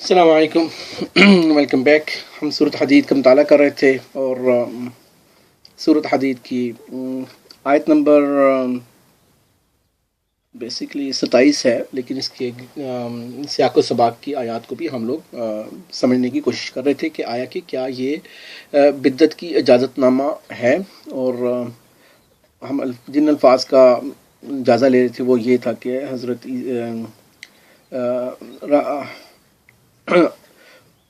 السلام علیکم welcome back. ہم صورت حدید کا مطالعہ کر رہے تھے اور صورت حدید کی آیت نمبر بیسیکلی 27 ہے، لیکن اس کے سیاق و سباق کی آیات کو بھی ہم لوگ سمجھنے کی کوشش کر رہے تھے کہ آیا کہ کیا یہ بدعت کی اجازت نامہ ہے. اور ہم جن الفاظ کا جائزہ لے رہے تھے وہ یہ تھا کہ حضرت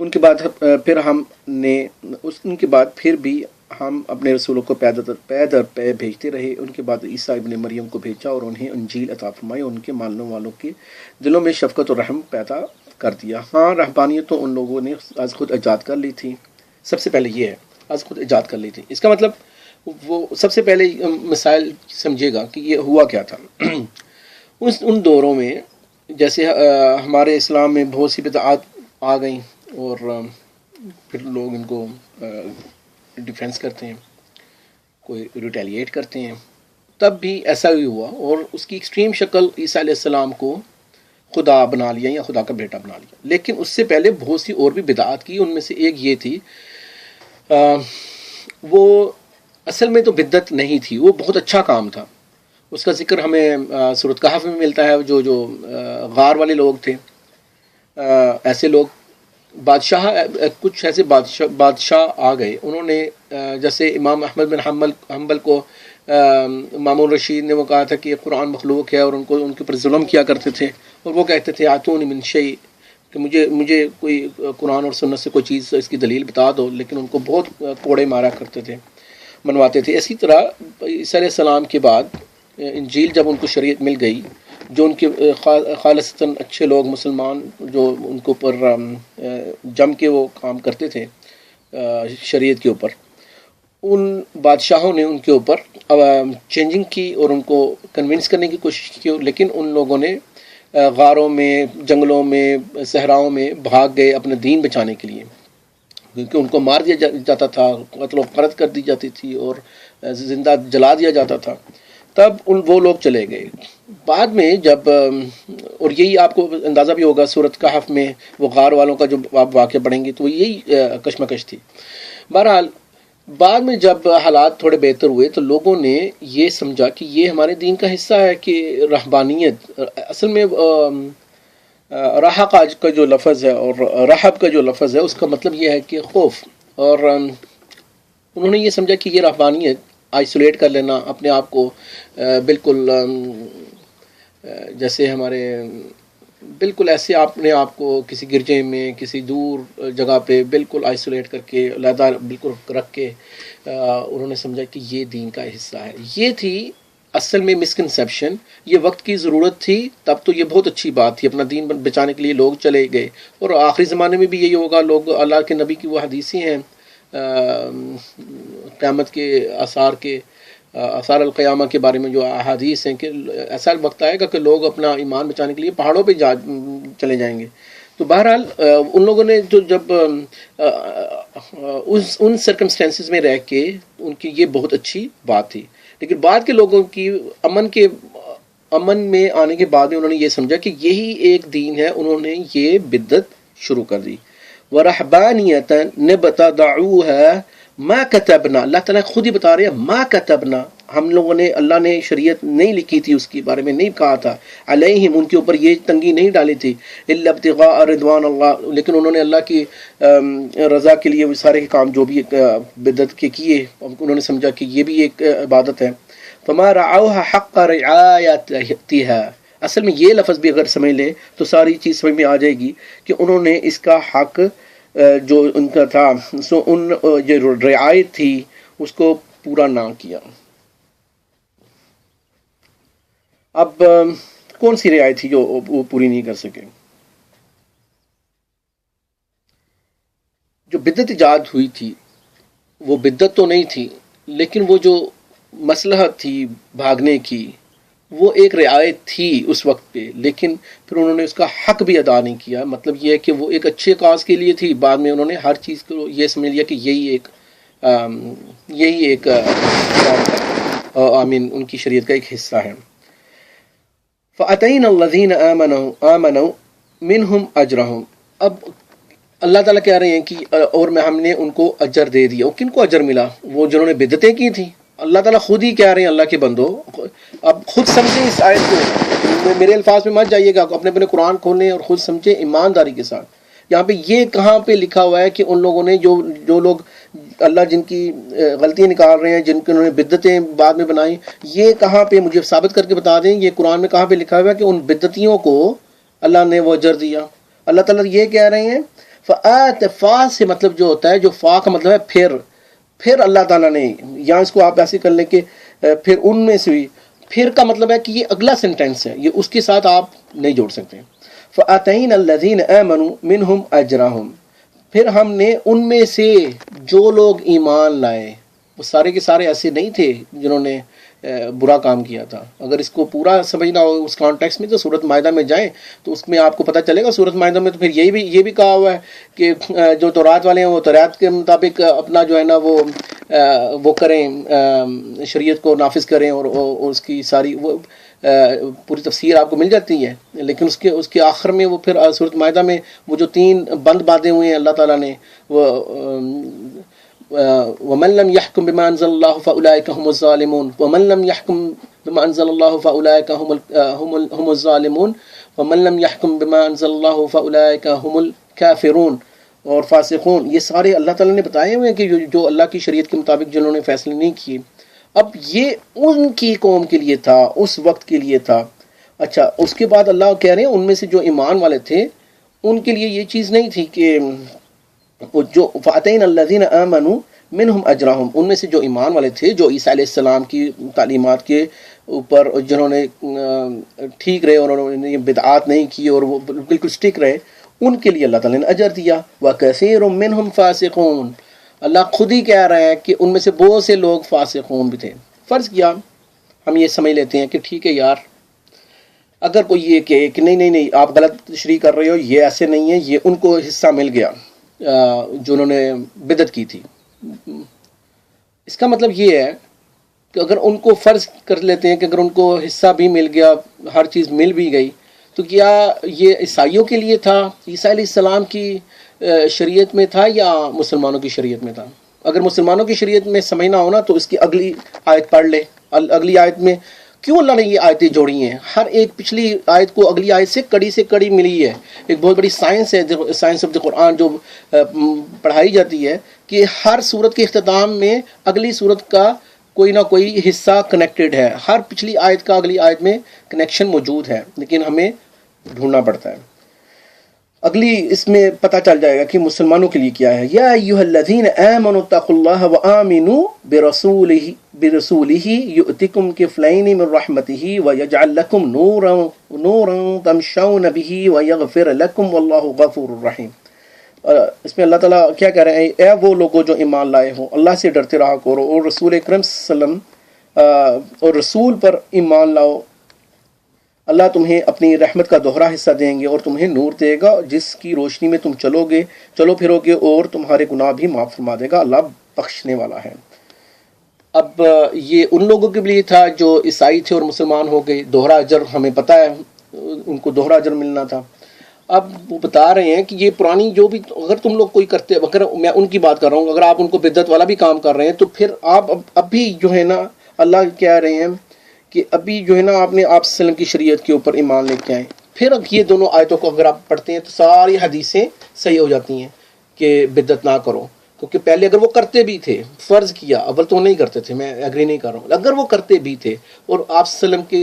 ان کے بعد پھر ہم نے ان کے بعد پھر بھی ہم اپنے رسولوں کو پے در پے بھیجتے رہے. ان کے بعد عیسیٰ ابن مریم کو بھیجا اور انہیں انجیل عطا فرمائی اور ان کے ماننے والوں کے دلوں میں شفقت اور رحم پیدا کر دیا. ہاں، رہبانیت تو ان لوگوں نے از خود ایجاد کر لی تھی. سب سے پہلے یہ ہے، از خود ایجاد کر لی تھی. اس کا مطلب وہ سب سے پہلے مسائل سمجھے گا کہ یہ ہوا کیا تھا. ان دوروں میں جیسے ہمارے اسلام میں بہت سی بدعات آ گئیں اور پھر لوگ ان کو ڈیفینس کرتے ہیں، کوئی ریٹیلیٹ کرتے ہیں. تب بھی ایسا ہی ہوا اور اس کی ایکسٹریم شکل عیسیٰ علیہ السلام کو خدا بنا لیا یا خدا کا بیٹا بنا لیا. لیکن اس سے پہلے بہت سی اور بھی بدعات کی. ان میں سے ایک یہ تھی، وہ اصل میں تو بدعت نہیں تھی، وہ بہت اچھا کام تھا. اس کا ذکر ہمیں سورۃ کہف میں ملتا ہے. جو غار والے لوگ تھے، ایسے لوگ کچھ ایسے بادشاہ آ گئے. انہوں نے جیسے امام احمد بن حنبل کو مامون رشید نے وہ کہا تھا کہ قرآن مخلوق ہے اور ان کے اوپر ظلم کیا کرتے تھے. اور وہ کہتے تھے آتونی من شیء، کہ مجھے کوئی قرآن اور سنت سے کوئی چیز اس کی دلیل بتا دو. لیکن ان کو بہت کوڑے مارا کرتے تھے، منواتے تھے. اسی طرح عیسیٰ علیہ السلام کے بعد انجیل جب ان کو شریعت مل گئی، جو ان کے خالصتاً اچھے لوگ مسلمان جو ان کے اوپر جم کے وہ کام کرتے تھے شریعت کے اوپر، ان بادشاہوں نے ان کے اوپر چینجنگ کی اور ان کو کنونس کرنے کی کوشش کی. لیکن ان لوگوں نے غاروں میں، جنگلوں میں، صحراؤں میں بھاگ گئے اپنا دین بچانے کے لیے، کیونکہ ان کو مار دیا جاتا تھا، قتل و غارت کر دی جاتی تھی اور زندہ جلا دیا جاتا تھا. تب وہ لوگ چلے گئے. بعد میں جب اور یہی آپ کو اندازہ بھی ہوگا سورۃ کہف میں وہ غار والوں کا جو آپ واقعہ پڑھیں گے تو یہی کشمکش تھی. بہرحال بعد میں جب حالات تھوڑے بہتر ہوئے تو لوگوں نے یہ سمجھا کہ یہ ہمارے دین کا حصہ ہے کہ رہبانیت اصل میں رحق کا جو لفظ ہے اور رہب کا جو لفظ ہے اس کا مطلب یہ ہے کہ خوف. اور انہوں نے یہ سمجھا کہ یہ رہبانیت آئسولیٹ کر لینا اپنے آپ کو، بالکل جیسے ہمارے بالکل ایسے اپنے آپ کو کسی گرجے میں کسی دور جگہ پہ بالکل آئسولیٹ کر کے علیحدہ بالکل رکھ کے انہوں نے سمجھا کہ یہ دین کا حصہ ہے. یہ تھی اصل میں مسکنسیپشن. یہ وقت کی ضرورت تھی. تب تو یہ بہت اچھی بات تھی، اپنا دین بچانے کے لیے لوگ چلے گئے. اور آخری زمانے میں بھی یہی ہوگا. لوگ اللہ کے نبی کی وہ حدیثیں ہیں قیامت کے آثار القیامہ کے بارے میں جو احادیث ہیں کہ ایسا وقت آئے گا کہ لوگ اپنا ایمان بچانے کے لیے پہاڑوں پہ چلے جائیں گے. تو بہرحال ان لوگوں نے جب ان سرکمسٹینسز میں رہ کے ان کی یہ بہت اچھی بات تھی. لیکن بعد کے لوگوں کی امن میں آنے کے بعد میں انہوں نے یہ سمجھا کہ یہی ایک دین ہے. انہوں نے یہ بدعت شروع کر دی. وَرَحْبَانِيَةً نَبْتَدَعُوهَا مَا كَتَبْنَا، اللہ تعالیٰ خود ہی بتا رہے ہیں مَا كَتَبْنَا، ہم لوگوں نے، اللہ نے شریعت نہیں لکھی تھی، اس کے بارے میں نہیں کہا تھا. علیہم، ان کے اوپر یہ تنگی نہیں ڈالی تھی. الا ابتغاء رضوان اللہ، لیکن انہوں نے اللہ کی رضا کے لیے وہ سارے کام جو بھی بدعت کے کیے، انہوں نے سمجھا کہ یہ بھی ایک عبادت ہے. فما رعوها حق رعایتها، اصل میں یہ لفظ بھی اگر سمجھ لیں تو ساری چیز سمجھ میں آ جائے گی کہ انہوں نے اس کا حق جو ان کا تھا ان جو رعایت تھی اس کو پورا نہ کیا. اب کون سی رعایت تھی جو وہ پوری نہیں کر سکے؟ جو بدعت ایجاد ہوئی تھی وہ بدعت تو نہیں تھی، لیکن وہ جو مصلحت تھی بھاگنے کی وہ ایک رعایت تھی اس وقت پہ. لیکن پھر انہوں نے اس کا حق بھی ادا نہیں کیا. مطلب یہ ہے کہ وہ ایک اچھے کاز کے لیے تھی، بعد میں انہوں نے ہر چیز کو یہ سمجھ لیا کہ یہی ایک آمین ان کی شریعت کا ایک حصہ ہے. فَأَتَيْنَا الَّذِينَ آمَنُوا مِنْهُمْ أَجْرَهُمْ، اب اللہ تعالیٰ کہہ رہے ہیں کہ اور ہم نے ان کو اجر دے دیا. اور کن کو اجر ملا؟ وہ جنہوں نے بدعتیں کی تھیں. اللہ تعالیٰ خود ہی کہہ رہے ہیں اللہ کے بندو اب خود سمجھیں اس آیت کو. میرے الفاظ میں مت جائیے گا, اپنے قرآن کھولیں اور خود سمجھیں ایمانداری کے ساتھ. یہاں پہ یہ کہاں پہ لکھا ہوا ہے کہ ان لوگوں نے جو لوگ اللہ جن کی غلطیاں نکال رہے ہیں, جن کے انہوں نے بدعتیں بعد میں بنائیں, یہ کہاں پہ مجھے ثابت کر کے بتا دیں یہ قرآن میں کہاں پہ لکھا ہوا ہے کہ ان بدعتیوں کو اللہ نے وہ اجر دیا. اللہ تعالیٰ یہ کہہ رہے ہیں فآت, فا سے مطلب جو ہوتا ہے, جو فا کا مطلب ہے پھر اللہ تعالیٰ نے, یہاں اس کو آپ ایسے کر لیں کہ پھر ان میں سے بھی, پھر کا مطلب ہے کہ یہ اگلا سینٹینس ہے, یہ اس کے ساتھ آپ نہیں جوڑ سکتے. فَآتَيْنَا الَّذِينَ آمَنُوا مِنْهُمْ أَجْرَهُمْ, پھر ہم نے ان میں سے جو لوگ ایمان لائے, وہ سارے کے سارے ایسے نہیں تھے جنہوں نے برا کام کیا تھا. اگر اس کو پورا سمجھنا ہو اس کانٹیکس میں تو سورۃ مائدہ میں جائیں تو اس میں آپ کو پتہ چلے گا. سورۃ مائدہ میں تو پھر یہ بھی کہا ہوا ہے کہ جو تورات والے ہیں وہ تورات کے مطابق اپنا جو ہے نا وہ کریں, شریعت کو نافذ کریں, اور اس کی ساری وہ پوری تفسیر آپ کو مل جاتی ہے. لیکن اس کے آخر میں وہ پھر سورۃ مائدہ میں وہ جو 3 بند باندھے ہوئے ہیں اللہ تعالیٰ نے, وہ وَمَن لَّمْ يَحْكُم بِمَا أَنزَلَ اللَّهُ فَأُولَٰئِكَ هُمُ الظَّالِمُونَ وَمَن لَّمْ يَحْكُم بِمَا أَنزَلَ اللَّهُ فَأُولَٰئِكَ هُمُ الظَّالِمُونَ وَمَن لَّمْ يَحْكُم بِمَا أَنزَلَ اللَّهُ فَأُولَٰئِكَ هُمُ الْكَافِرُونَ اور فاسقون. یہ سارے اللہ تعالیٰ نے بتائے ہوئے ہیں کہ جو اللہ کی شریعت کے مطابق جنہوں نے فیصلے نہیں کیے. اب یہ ان کی قوم کے لیے تھا, اس وقت کے لیے تھا. اچھا, اس کے بعد اللہ کہہ رہے ہیں ان میں سے جو ایمان والے تھے ان کے لیے یہ چیز نہیں تھی کہ جو فَأَتَيْنَا الَّذِينَ آمَنُوا مِنْهُمْ أَجْرَهُمْ, ان میں سے جو ایمان والے تھے, جو عیسیٰ علیہ السلام کی تعلیمات کے اوپر جنہوں نے ٹھیک رہے اور انہوں نے بدعات نہیں کی اور وہ بالکل سٹک رہے, ان کے لیے اللہ تعالیٰ نے اجر دیا. وَكَثِيرٌ مِّنْهُمْ فَاسِقُونَ, اللہ خود ہی کہہ رہا ہے کہ ان میں سے بہت سے لوگ فاسقون بھی تھے. فرض کیا ہم یہ سمجھ لیتے ہیں کہ ٹھیک ہے یار, اگر کوئی یہ کہے کہ نہیں آپ غلط تشریح کر رہے ہو, یہ ایسے نہیں ہے, یہ ان کو حصہ مل گیا جو انہوں نے بدعت کی تھی. اس کا مطلب یہ ہے کہ اگر ان کو فرض کر لیتے ہیں کہ اگر ان کو حصہ بھی مل گیا, ہر چیز مل بھی گئی, تو کیا یہ عیسائیوں کے لیے تھا, عیسیٰ علیہ السلام کی شریعت میں تھا یا مسلمانوں کی شریعت میں تھا؟ اگر مسلمانوں کی شریعت میں سمجھنا ہونا تو اس کی اگلی آیت پڑھ لے. اگلی آیت میں کیوں اللہ نے یہ آیتیں جوڑی ہیں؟ ہر ایک پچھلی آیت کو اگلی آیت سے کڑی ملی ہے. ایک بہت بڑی سائنس ہے, سائنس آف دی قرآن, جو پڑھائی جاتی ہے کہ ہر سورت کے اختتام میں اگلی سورت کا کوئی نہ کوئی حصہ کنیکٹڈ ہے. ہر پچھلی آیت کا اگلی آیت میں کنیکشن موجود ہے, لیکن ہمیں ڈھونڈنا پڑتا ہے. اگلی اس میں پتہ چل جائے گا کہ مسلمانوں کے لیے کیا ہے. یا ایھا الذین آمنوا اتقوا اللہ وآمنوا برسولہ یؤتکم کفلین من رحمتہ ویجعل لکم نورا تمشون بہ ویغفر لکم واللہ غفور رحیم. اس میں اللہ تعالیٰ کیا کہہ رہے ہیں؟ اے وہ لوگوں جو ایمان لائے ہوں, اللہ سے ڈرتے رہا کرو اور رسول اکرم صلی اللہ علیہ وسلم اور رسول پر ایمان لاؤ. اللہ تمہیں اپنی رحمت کا دوہرا حصہ دیں گے اور تمہیں نور دے گا جس کی روشنی میں تم چلو پھرو گے, اور تمہارے گناہ بھی معاف فرما دے گا. اللہ بخشنے والا ہے. اب یہ ان لوگوں کے لیے تھا جو عیسائی تھے اور مسلمان ہو گئے. دوہرا اجر ہمیں پتہ ہے, ان کو دوہرا اجر ملنا تھا. اب وہ بتا رہے ہیں کہ یہ پرانی جو بھی, اگر تم لوگ کوئی کرتے, اگر میں ان کی بات کر رہا ہوں, اگر آپ ان کو بدعت والا بھی کام کر رہے ہیں تو پھر آپ اب بھی جو ہے نا, اللہ کہہ رہے ہیں کہ ابھی جو ہے نا آپ نے آپ وسلم کی شریعت کے اوپر ایمان لے کے آئے. پھر اب یہ دونوں آیتوں کو اگر آپ پڑھتے ہیں تو ساری حدیثیں صحیح ہو جاتی ہیں کہ بدعت نہ کرو. کیونکہ پہلے اگر وہ کرتے بھی تھے, فرض کیا, اول تو نہیں کرتے تھے, میں ایگری نہیں کر رہا ہوں, اگر وہ کرتے بھی تھے اور آپ وسلم کی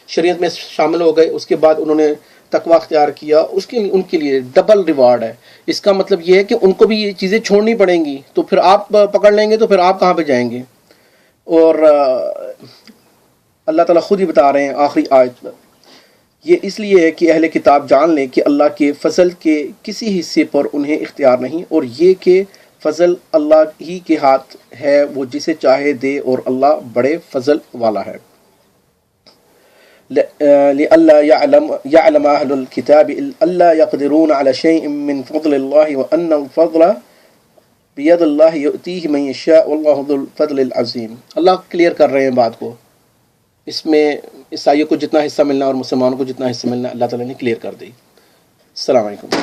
شریعت میں شامل ہو گئے, اس کے بعد انہوں نے تقوی اختیار کیا, اس کے لیے ان کے لیے ڈبل ریوارڈ ہے. اس کا مطلب یہ ہے کہ ان کو بھی یہ چیزیں چھوڑنی پڑیں گی. تو پھر آپ پکڑ لیں گے تو پھر آپ کہاں پہ جائیں گے؟ اور اللہ تعالیٰ خود ہی بتا رہے ہیں آخری آیت میں, یہ اس لیے ہے کہ اہل کتاب جان لیں کہ اللہ کے فضل کے کسی حصے پر انہیں اختیار نہیں, اور یہ کہ فضل اللہ ہی کے ہاتھ ہے, وہ جسے چاہے دے, اور اللہ بڑے فضل والا ہے. لئلا يعلم أهل الكتاب ألا يقدرون على شيء من فضل الله وأن الفضل بيد الله يؤتيه من يشاء والله ذو الفضل العظيم. اللہ کلیئر کر رہے ہیں بات کو. اس میں عیسائیوں کو جتنا حصہ ملنا اور مسلمانوں کو جتنا حصہ ملنا اللہ تعالیٰ نے کلیئر کر دی. السلام علیکم.